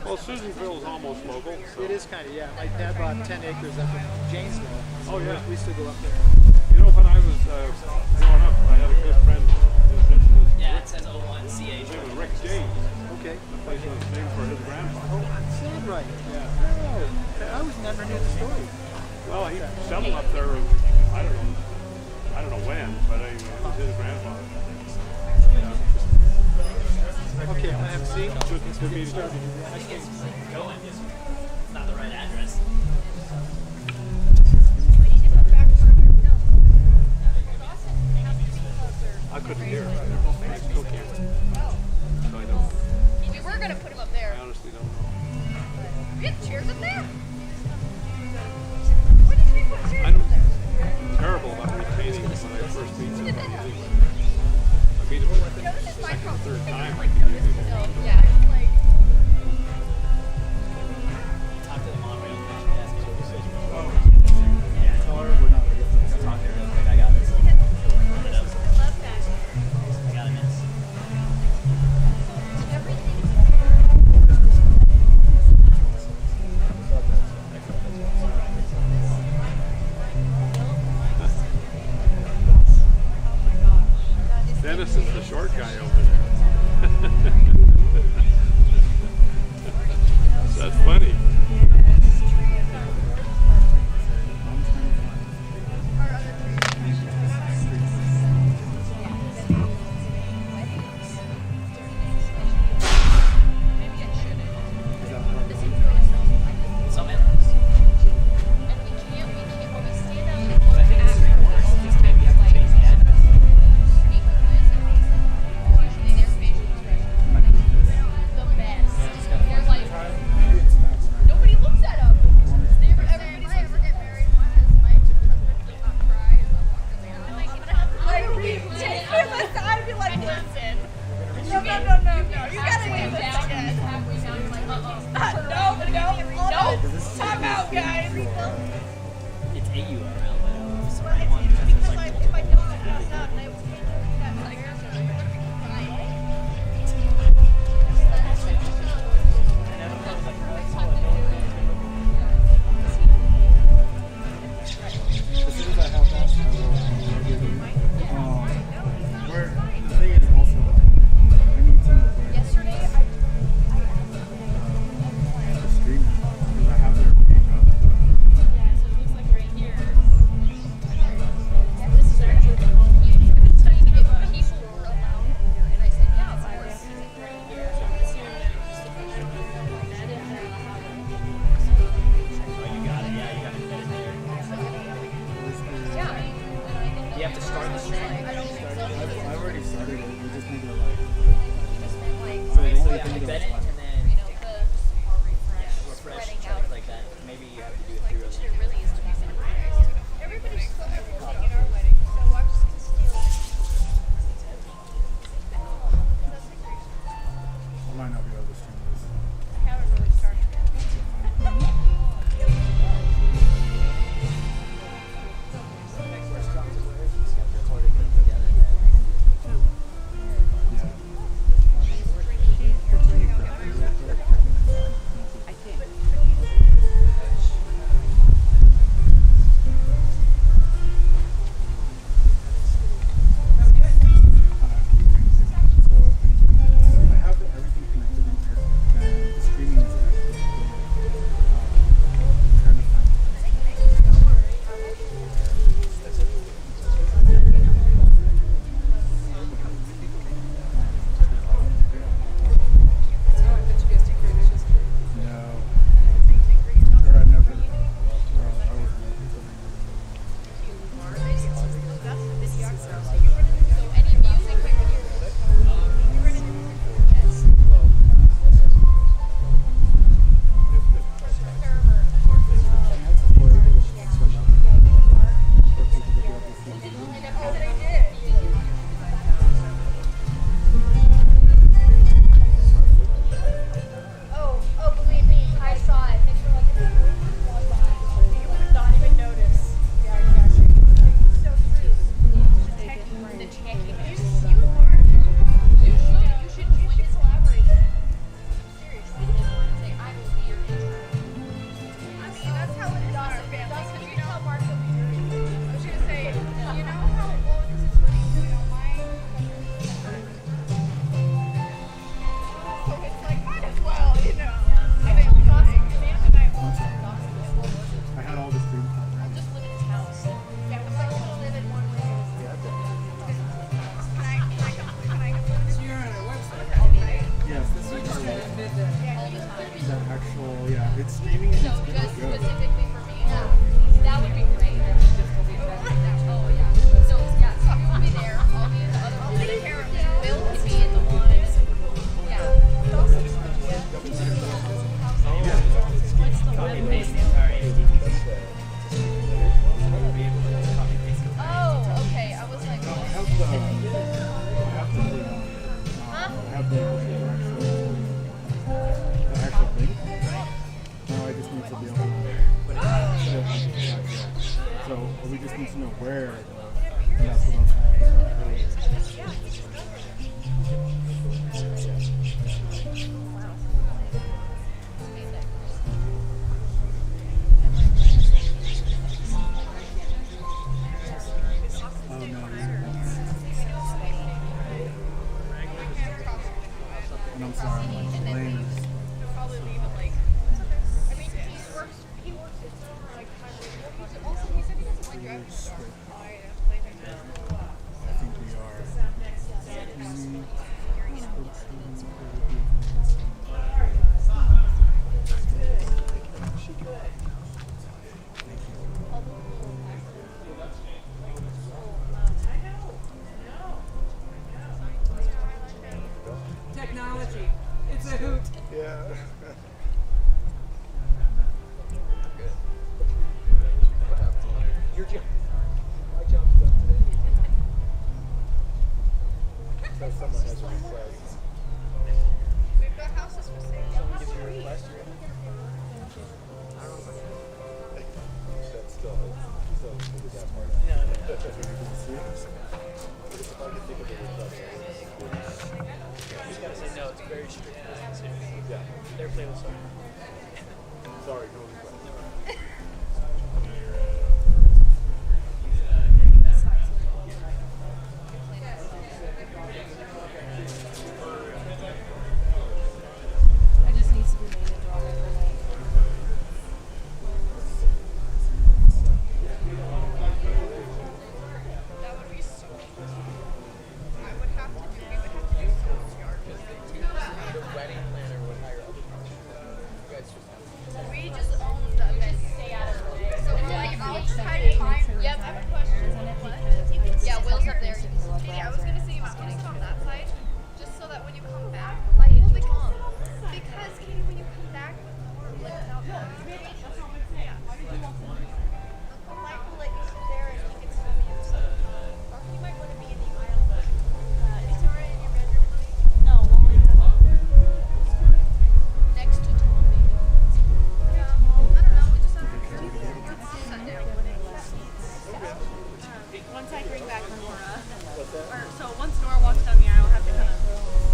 Well, Susanville is almost local. So. It is kind of, yeah. My dad bought 10 acres up in Janesville. So Oh, yeah. We still go up there. You know, when I was growing up, I had a good friend. Yeah, it says 01CH. His name was Rick James. Okay. The place was named for his grandfather. Oh, that's so right. Yeah. Oh, I was never knew the story. Well, he settled up there. I don't know when, but it was his grandfather. Okay, I'm gonna have a seat. Good meeting you. I think it's going. It's not the right address. I couldn't hear. I still can't. So I don't. We were gonna put him up there. I honestly don't know. We have chairs up there. Where did we put chairs I'm up there? terrible about retaining when I first meet somebody. I meet them for like the second or third time. I can usually hold on to them. Yeah, like. Talk to the monorail station. Ask me what decision. Yeah, tell her we're not ready for this. Talk to her real quick. I got this. Put it up. Love that. I got a miss. Dennis is the short guy over there. That's funny. Some in. And we can't, when we stand out and But I think it's three quarters. This time you have to change the address. usually their facial expression. The best. They're like, nobody looks at them. If I ever get married, my husband will not cry as I'm walking down. I'm gonna have to take him aside and be like, listen. No. You gotta do this again. Halfway down, you're like, no. Time out, guys. It's AURL, but it's Well, one. it's It's because like if I don't pass out and I was that tiger, so I'm gonna be crying. As soon as I have that, I will give you. Where the thing is also, I need to know where Yesterday, I the stream is, because I have their page up. yeah, so it looks like right here. This is actually the home. He was telling me if people were allowed here, and I said, yeah, of course. Right here. So this here, just a picture of that is Oh, you got it. Yeah, you got it embedded there. yeah. You have to start the stream. I don't think so. I've already started it. We just need to like. Like, So the So only yeah, thing embed is it and then refresh, stuff like that. Maybe you have to do it through a link. it really is to be synchronized. Everybody's so everyone in our wedding, so I'm just gonna steal it. I might not be able to stream this. I haven't really started yet. Yeah. So I have everything connected in here. actual, yeah, it's streaming and So it's just good. specifically for me, that would be great. Oh yeah. So yeah, so I'll be there. I'll be in the other one. Will can be in the one. Yeah. What's the copy paste the entire ATP? Oh, okay. I was like, I what? have the thing. I have the actual link. Now I just need to be able to. So we just need to know where. And that's what I was trying to figure out earlier. Oh no. And I'm sorry, I'm like lame. He'll probably leave at like. I mean, he works like also he said he doesn't like driving so I think we are. Technology. It's a hoot. Yeah. Your job. My job's done today. So someone has a request. we've got houses for sale. Give me a request. That's still figure that part out. No, no, no. If I can think of a request. You just gotta say no. It's very strict business here. Yeah. They're playlist sorry. Sorry, no request. I just need to be made into all overnight. That would be so cool. I would have to do, we would have to do someone's yard work. The wedding planner would hire other people. You guys just have We just own the event. Stay out of the way. So like, I'll just try to find. Yep, I have a question. What? Yeah, Will's up there. Katie, I was gonna say you might want to sit on that side, just so that when you come back. Why did you come? Because Katie, when you come back with more like without yeah. Uncle Mike will let you sit there and he can tell me or he might want to be in the aisle. Is it already in your bedroom, honey? No, only Next to Tom, maybe. Yeah, well, I don't know. We just have to sit down. once I bring back Nora, so once Nora walks down the aisle, I have to kind of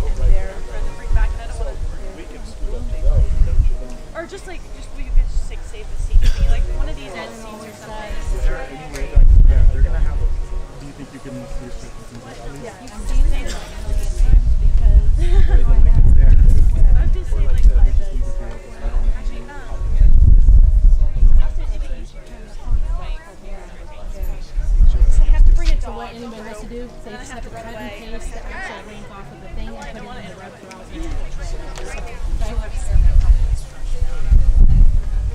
end there for her to bring back. And I don't want to. We can scoot up the road, don't you think? Or just like, we could just like save the seat. Maybe like one of these end seats or something. Is there any way that they're gonna have a? Do you think you can switch it and things like that? Yeah, you've seen it a million times because The link is there. I was just saying like by the actually so I have to bring a dog. What anybody has to do, so you just have to cut and paste the actual link off of the thing and put it in the web browser.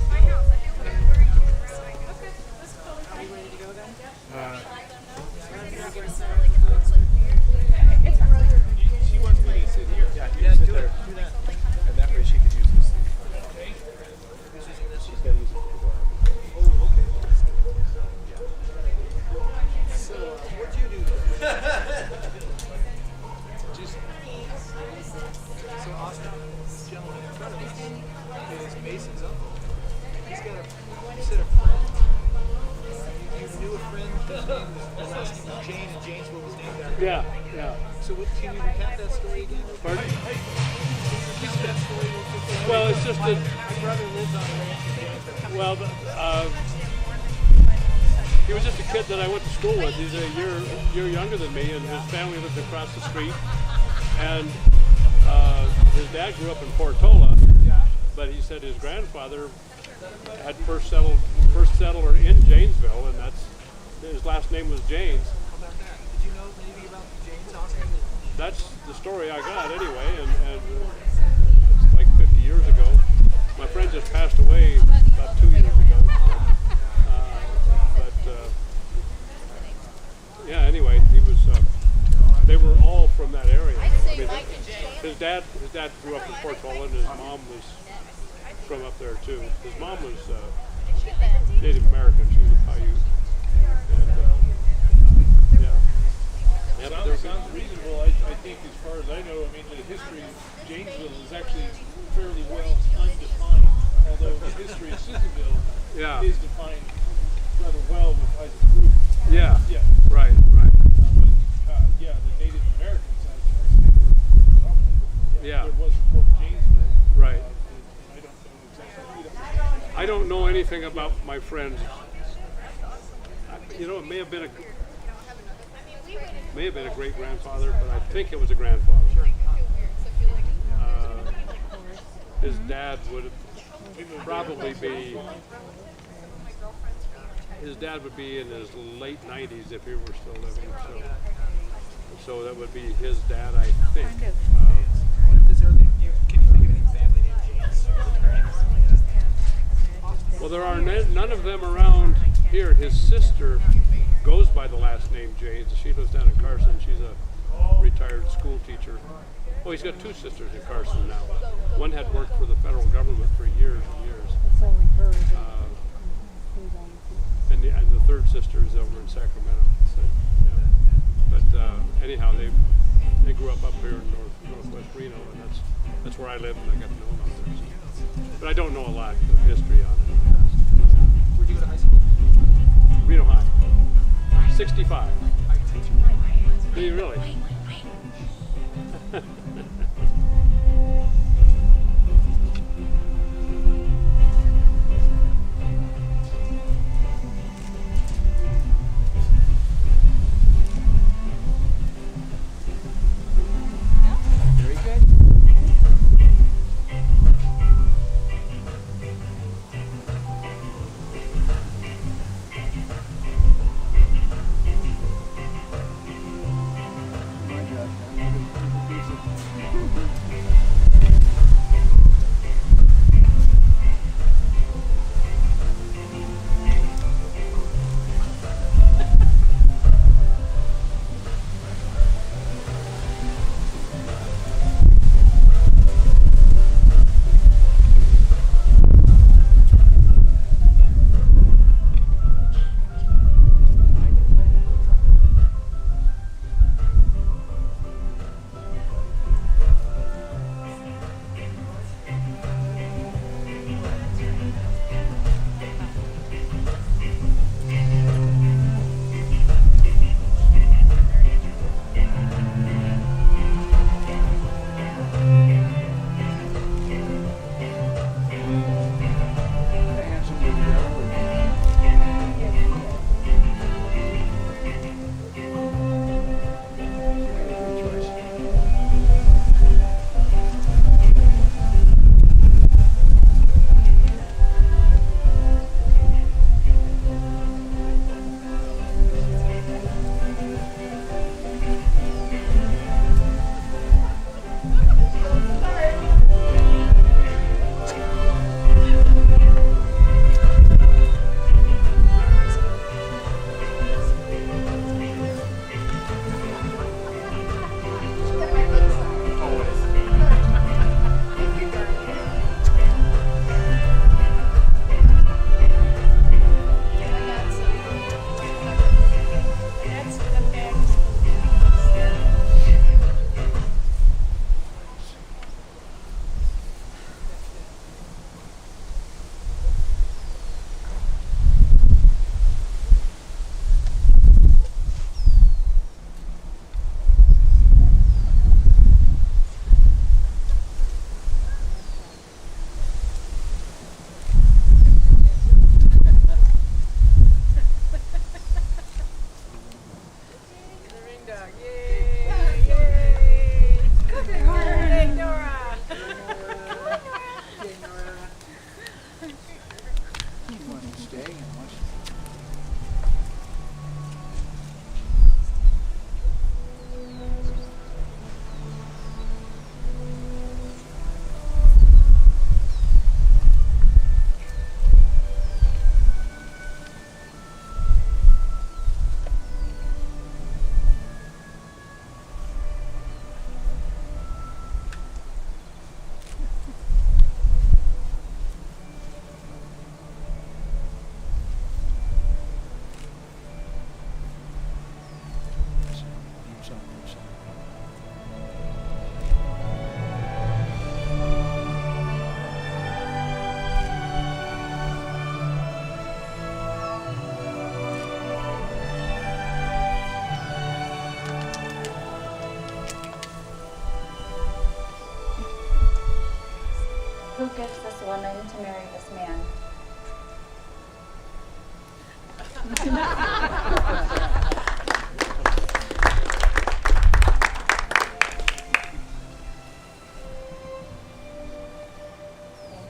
My house. I feel weird wearing shoes right now. Okay, that's cool. Are you ready to go then? She wants me to sit here. Yeah, you sit there. Do that. And that way she could use this seat. She's got to use it for the door. Oh, okay. So, what'd you do? Just. So, Austin, this gentleman in front of us is Mason's uncle. He's got a. You said a friend. You knew a friend whose name was the last name was Jane, and Janesville was named after. Yeah, yeah. So, can you recap that story again? Pardon? Can you recap that story real quick? Well, it's just that, My brother lives on a ranch in Janesville. well, he was just a kid that I went to school with. He's a year younger than me, and his family lived across the street. And his dad grew up in Portola, but he said his grandfather had first settler in Janesville, and his last name was Janes. How about that? Did you know maybe about James Austin? That's the story I got anyway, and it's like 50 years ago. My friend grew up in Portola, and his mom was from up there too. His mom was Native American. She was a Paiute. And yeah. Sounds reasonable. I think, as far as I know, I mean, the history of Janesville is actually fairly well undefined. Although the history of Sissonville Yeah. is defined rather well with Isaac Group. Yeah. Yeah. Right. But yeah, the Native Americans actually were prominent. Yeah. There was Fort Janesville. Right. I don't know exactly. I don't know anything about my friend. You know, it may have been a great grandfather, but I think it was a grandfather. His dad would probably be. His dad would be in his late 90s if he were still living. So that would be his dad, I think. What if there's other? Can you think of any family named James? Well, there are none of them around here. His sister goes by the last name James. She lives down in Carson. She's a retired school teacher. Oh, he's got two sisters in Carson now. One had worked for the federal government for years and years. It's only her. And the third sister is over in Sacramento. So, yeah. But anyhow, they grew up here in northwest Reno, and that's where I live, and I got to know them out there. So. But I don't know a lot of history on it. Where'd you go to high school? Reno High. 65. I teach you. Do you really? Very good. Who gives this woman to marry this man? Thank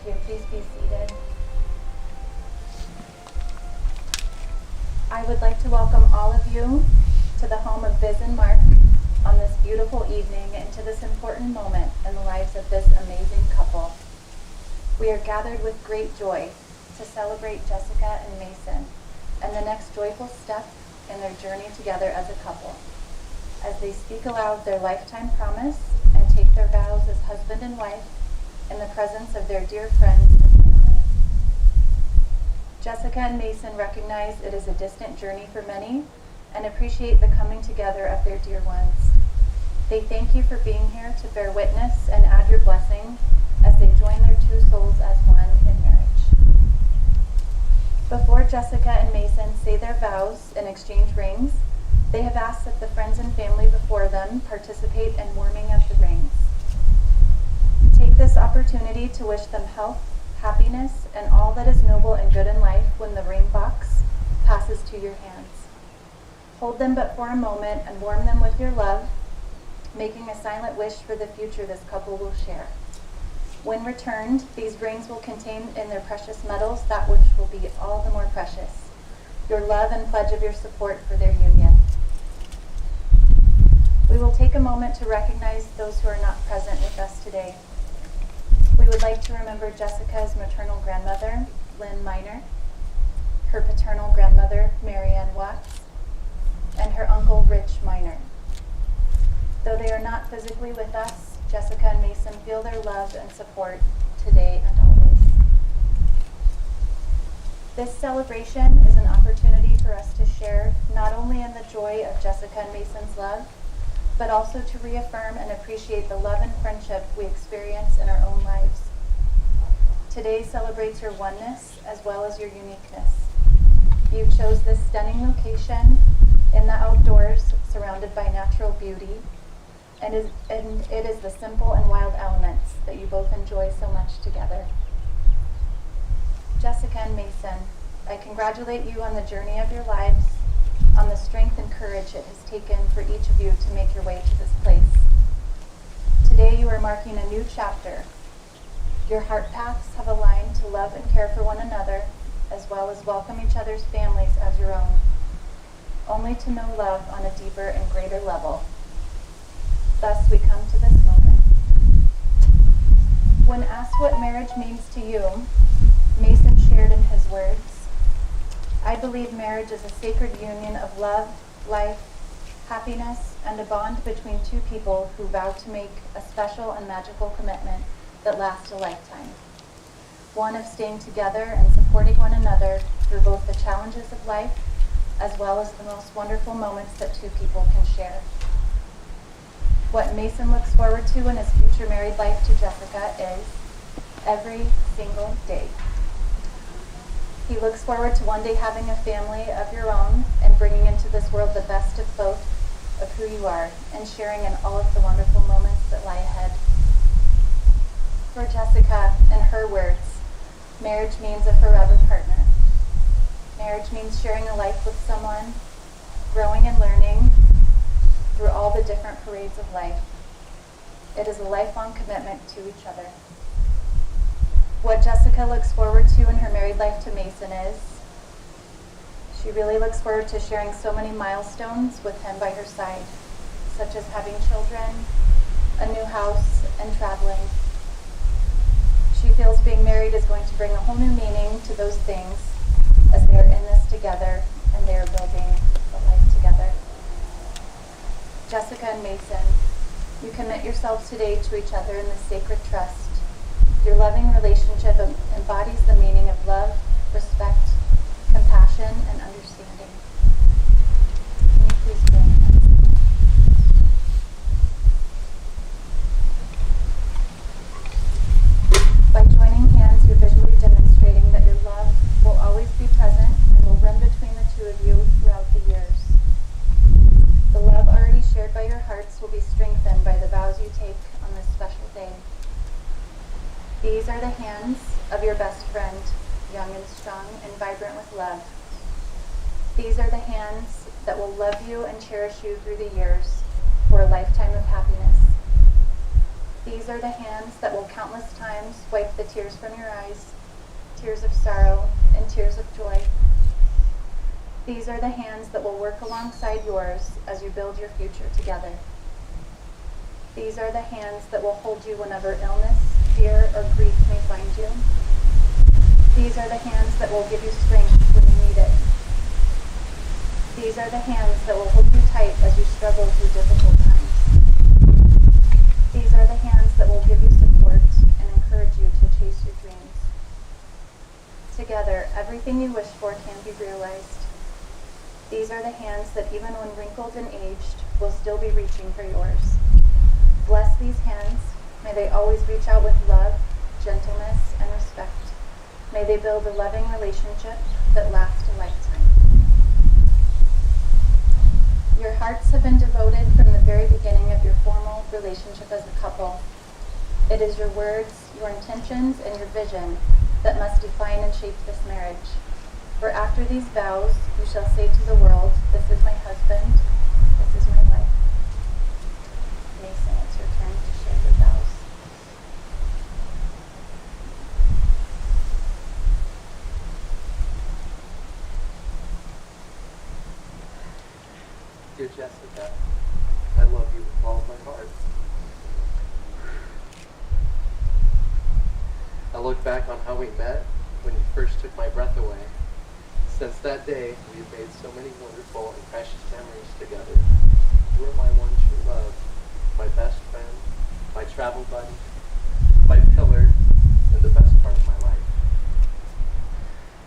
you. Please be seated. I would like to welcome all of you to the home of Biz and Mark on this beautiful evening and to this important moment in the lives of this amazing couple. We are gathered with great joy to celebrate Jessica and Mason and the next joyful step in their journey together as a couple, as they speak aloud their lifetime promise and take their vows as husband and wife in the presence of their dear friends and family. Jessica and Mason recognize it is a distant journey for many and appreciate the coming together of their dear ones. They thank you for being here to bear witness and add your blessing as they join their two souls as one in marriage. Before Jessica and Mason say their vows and exchange rings, they have asked that the friends and family before them participate in warming of the rings. Take this opportunity to wish them health, happiness, and all that is noble and good in life when the ring box passes to your hands. Hold them but for a moment and warm them with your love, making a silent wish for the future this couple will share. When returned, these rings will contain in their precious metals that which will be all the more precious, your love and pledge of your support for their union. We will take a moment to recognize those who are not present with us today. We would like to remember Jessica's maternal grandmother, Lynn Miner, her paternal grandmother, Marianne Watts, and her uncle, Rich Miner. Though they are not physically with us, Jessica and Mason feel their love and support today and always. This celebration is an opportunity for us to share not only in the joy of Jessica and Mason's love, but also to reaffirm and appreciate the love and friendship we experience in our own lives. Today celebrates your oneness as well as your uniqueness. You chose this stunning location in the outdoors, surrounded by natural beauty, and it is the simple and wild elements that you both enjoy so much together. Jessica and Mason, I congratulate you on the journey of your lives, on the strength and courage it has taken for each of you to make your way to this place. Today you are marking a new chapter. Your heart paths have aligned to love and care for one another, as well as welcome each other's families as your own, only to know love on a deeper and greater level. Thus we come to this moment. When asked what marriage means to you, Mason shared in his words, "I believe marriage is a sacred union of love, life, happiness, and a bond between two people who vow to make a special and magical commitment that lasts a lifetime. One of staying together and supporting one another through both the challenges of life as well as the most wonderful moments that two people can share." What Mason looks forward to in his future married life to Jessica is every single day. He looks forward to one day having a family of your own and bringing into this world the best of both of who you are and sharing in all of the wonderful moments that lie ahead. For Jessica, in her words, marriage means a forever partner. Marriage means sharing a life with someone, growing and learning through all the different parades of life. It is a lifelong commitment to each other. What Jessica looks forward to in her married life to Mason is, she really looks forward to sharing so many milestones with him by her side, such as having children, a new house, and traveling. She feels being married is going to bring a whole new meaning to those things as they are in this together and they are building a life together. Jessica and Mason, you commit yourselves today to each other in this sacred trust. Your loving relationship embodies the meaning of love, respect, compassion, and understanding. Can you please join us? By joining hands, you're visually demonstrating that your love will always be present and will run between the two of you throughout the years. The love already shared by your hearts will be strengthened by the vows you take on this special day. These These are the hands of your best friend, young and strong and vibrant with love. These are the hands that will love you and cherish you through the years for a lifetime of happiness. These are the hands that will countless times wipe the tears from your eyes, tears of sorrow and tears of joy. These are the hands that will work alongside yours as you build your future together. These are the hands that will hold you whenever illness, fear, or grief may find you. These are the hands that will give you strength when you need it. These are the hands that will hold you tight as you struggle through difficult times. These are the hands that will give you support and encourage you to chase your dreams. Together, everything you wish for can be realized. These are the hands that even when wrinkled and aged, will still be reaching for yours. Bless these hands. May they always reach out with love, gentleness, and respect. May they build a loving relationship that lasts a lifetime. Your hearts have been devoted from the very beginning of your formal relationship as a couple. It is your words, your intentions, and your vision that must define and shape this marriage. For after these vows, you shall say to the world, "This is my husband, this is my wife." Mason, it's your turn to share your vows. Dear Jessica, I love you with all of my heart. I look back on how we met when you first took my breath away. Since that day, we've made so many wonderful and precious memories together. You are my one true love, my best friend, my travel buddy, my pillar, and the best part of my life.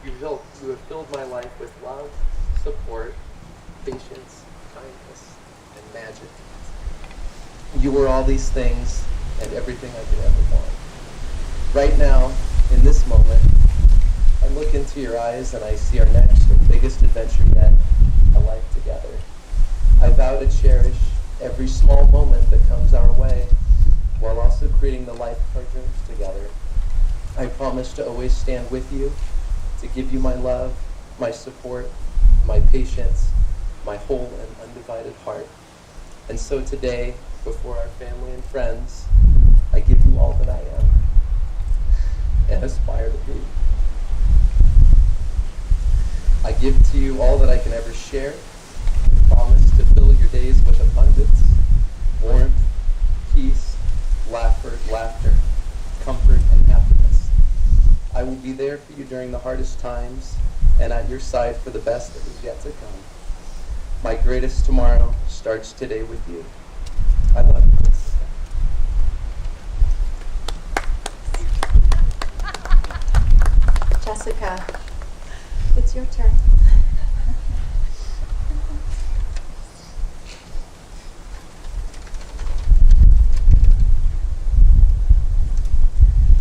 You have filled my life with love, support, patience, kindness, and magic. You were all these things and everything I could ever want. Right now, in this moment, I look into your eyes and I see our next and biggest adventure yet, a life together. I vow to cherish every small moment that comes our way, while also creating the life of our dreams together. I promise to always stand with you, to give you my love, my support, my patience, my whole and undivided heart. And so today, before our family and friends, I give you all that I am and aspire to be. I give to you all that I can ever share, and promise to fill your days with abundance, warmth, peace, laughter, comfort, and happiness. I will be there for you during the hardest times, and at your side for the best that is yet to come. My greatest tomorrow starts today with you. I love you, Jessica. Jessica, it's your turn.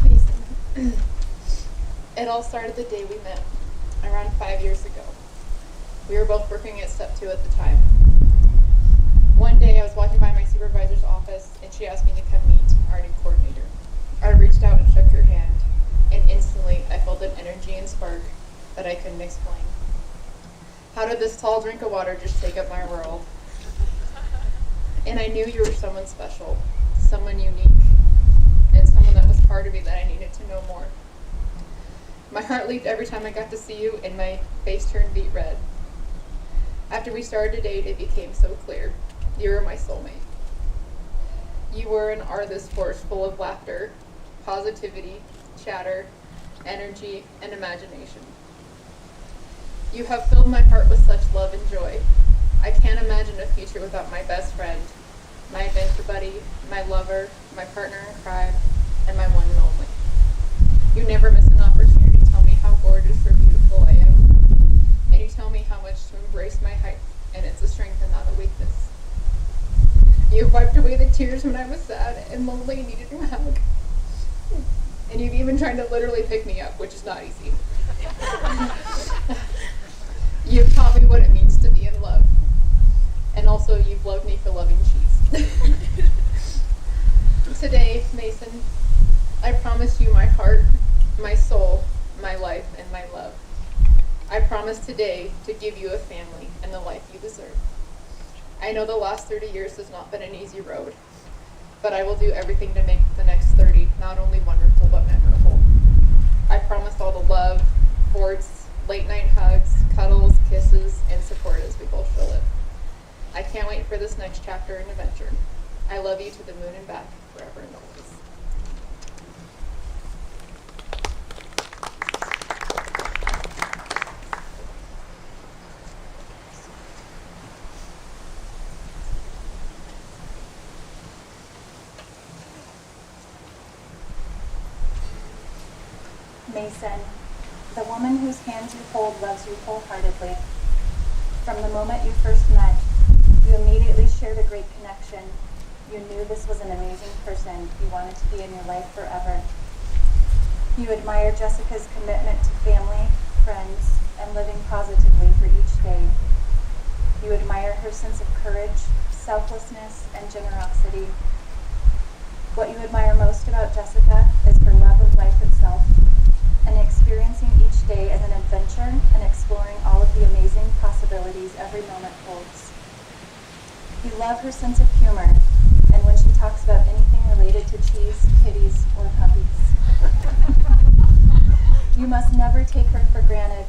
Mason, it all started the day we met, around 5 years ago. We were both working at Step 2 at the time. One day I was walking by my supervisor's office and she asked me to come meet our new coordinator. I reached out and shook her hand, and instantly I felt an energy and spark that I couldn't explain. How did this tall drink of water just take up my world? And I knew you were someone special, someone unique, and someone that was part of me that I needed to know more. My heart leaped every time I got to see you, and my face turned beet red. After we started to date, it became so clear. You were my soulmate. You were and are this force full of laughter, positivity, chatter, energy, and imagination. You have filled my heart with such love and joy. I can't imagine a future without my best friend, my adventure buddy, my lover, my partner in crime, and my one and only. You never miss an opportunity to tell me how gorgeous or beautiful I am. And you tell me how much to embrace my height, and it's a strength and not a weakness. You've wiped away the tears when I was sad and lonely and needed a hug. And you've even tried to literally pick me up, which is not easy. You've taught me what it means to be in love. And also, you've loved me for loving cheese. Today, Mason, I promise you my heart, my soul, my life, and my love. I promise today to give you a family and the life you deserve. I know the last 30 years has not been an easy road, but I will do everything to make the next 30 not only wonderful but memorable. I promise all the love, sports, late night hugs, cuddles, kisses, and support as we both fill it. I can't wait for this next chapter and adventure. I love you to the moon and back, forever and always. Mason, the woman whose hands you hold loves you wholeheartedly. From the moment you first met, you immediately shared a great connection. You knew this was an amazing person you wanted to be in your life forever. You admire Jessica's commitment to family, friends, and living positively for each day. You admire her sense of courage, selflessness, and generosity. What you admire most about Jessica is her love of life itself, and experiencing each day as an adventure and exploring all of the amazing possibilities every moment holds. You love her sense of humor, and when she talks about anything related to cheese, kitties, or puppies. You must never take her for granted,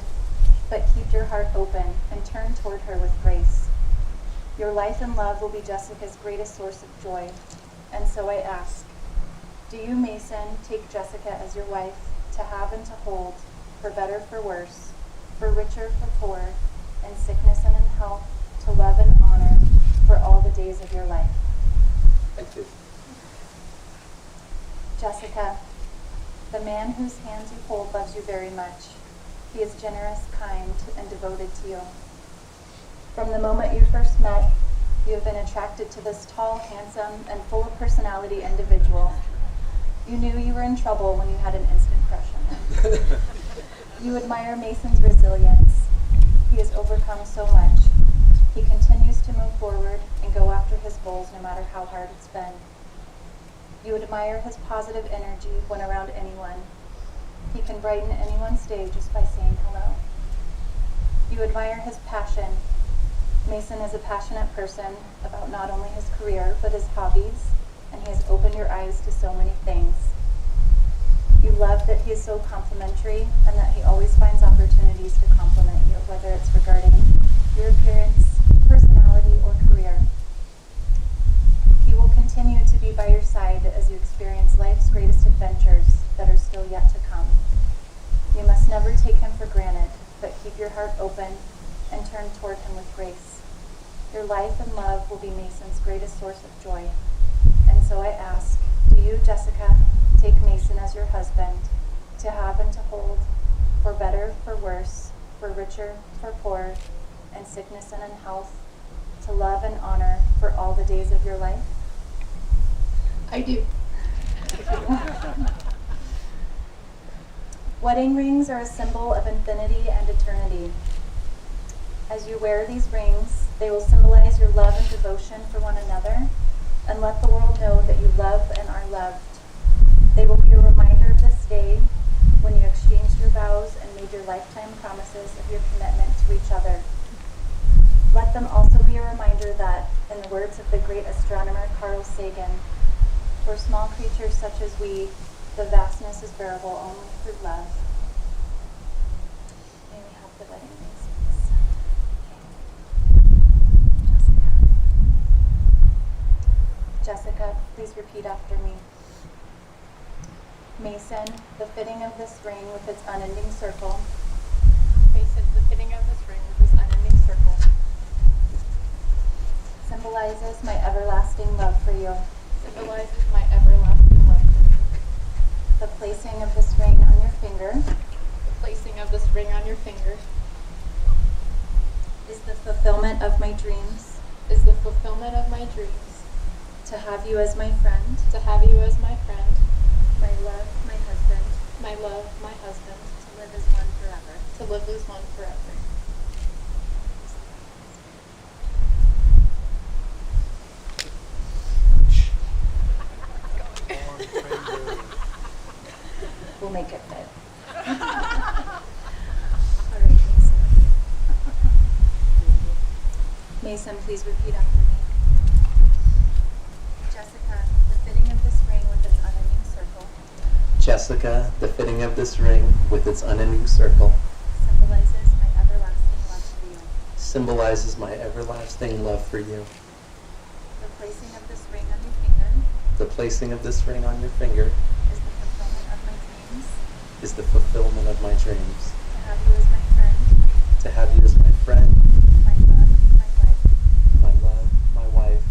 but keep your heart open and turn toward her with grace. Your life and love will be Jessica's greatest source of joy, and so I ask, do you, Mason, take Jessica as your wife, to have and to hold, for better, for worse, for richer, for poor, in sickness and in health, to love and honor for all the days of your life? I do. Jessica, the man whose hands you hold loves you very much. He is generous, kind, and devoted to you. From the moment you first met, you have been attracted to this tall, handsome, and full of personality individual. You knew you were in trouble when you had an instant crush on him. You admire Mason's resilience. He has overcome so much. He continues to move forward and go after his goals no matter how hard it's been. You admire his positive energy when around anyone. He can brighten anyone's day just by saying hello. You admire his passion. Mason is a passionate person about not only his career, but his hobbies, and he has opened your eyes to so many things. You love that he is so complimentary and that he always finds opportunities to compliment you, whether it's regarding your appearance, personality, or career. He will continue to be by your side as you experience life's greatest adventures that are still yet to come. You must never take him for granted, but keep your heart open and turn toward him with grace. Your life and love will be Mason's greatest source of joy. And so I ask, do you, Jessica, take Mason as your husband, to have and to hold, for better, for worse, for richer, for poor, in sickness and in health, to love and honor for all the days of your life? I do. Wedding rings are a symbol of infinity and eternity. As you wear these rings, they will symbolize your love and devotion for one another, and let the world know that you love and are loved. They will be a reminder of this day when you exchanged your vows and made your lifetime promises of your commitment to each other. Let them also be a reminder that, in the words of the great astronomer Carl Sagan, for small creatures such as we, the vastness is bearable only through love. May we have the wedding rings, please? Jessica, please repeat after me. Mason, the fitting of this ring with its unending circle. Mason, the fitting of this ring with this unending circle Symbolizes my everlasting love for you. symbolizes my everlasting love for you. The placing of this ring on your finger The placing of this ring on your finger is the fulfillment of my dreams. is the fulfillment of my dreams. To have you as my friend, To have you as my friend, my love, my husband, my love, my husband, to live as one forever. to live as one forever. will make it fit. All right, Mason. Mason, please repeat after me. Jessica, the fitting of this ring with its unending circle Jessica, the fitting of this ring with its unending circle symbolizes my everlasting love for you. symbolizes my everlasting love for you. The placing of this ring on your finger The placing of this ring on your finger is the fulfillment of my dreams. is the fulfillment of my dreams. To have you as my friend, To have you as my friend, my love, my wife, my love, my wife,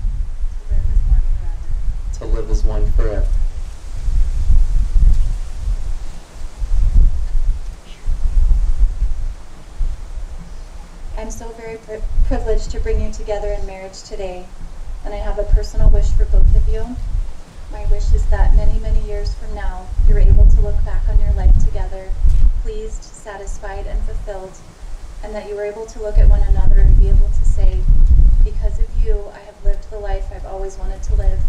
to live as one forever. to live as one forever. I'm so very privileged to bring you together in marriage today, and I have a personal wish for both of you. My wish is that many, many years from now, you're able to look back on your life together, pleased, satisfied, and fulfilled, and that you were able to look at one another and be able to say, because of you, I have lived the life I've always wanted to live.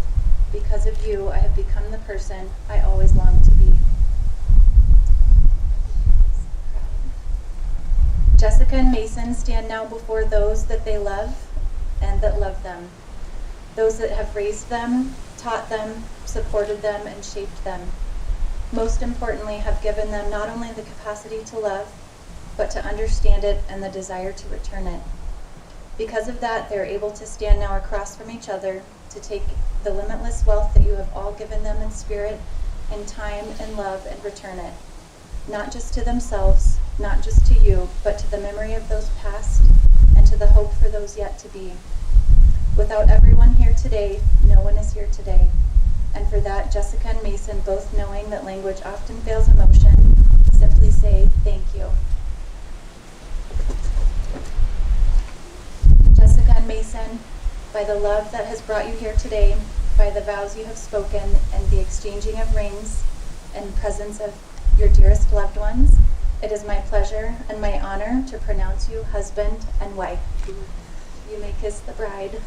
Because of you, I have become the person I always longed to be. Jessica and Mason stand now before those that they love and that love them. Those that have raised them, taught them, supported them, and shaped them. Most importantly, have given them not only the capacity to love, but to understand it and the desire to return it. Because of that, they are able to stand now across from each other to take the limitless wealth that you have all given them in spirit, in time, and love, and return it. Not just to themselves, not just to you, but to the memory of those past and to the hope for those yet to be. Without everyone here today, no one is here today. And for that, Jessica and Mason, both knowing that language often fails emotion, simply say thank you. Jessica and Mason, by the love that has brought you here today, by the vows you have spoken, and the exchanging of rings in presence of your dearest loved ones, it is my pleasure and my honor to pronounce you husband and wife. You may kiss the bride.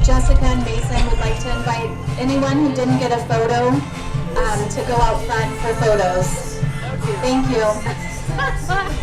Jessica and Mason would like to invite anyone who didn't get a photo to go out front for photos. Thank you.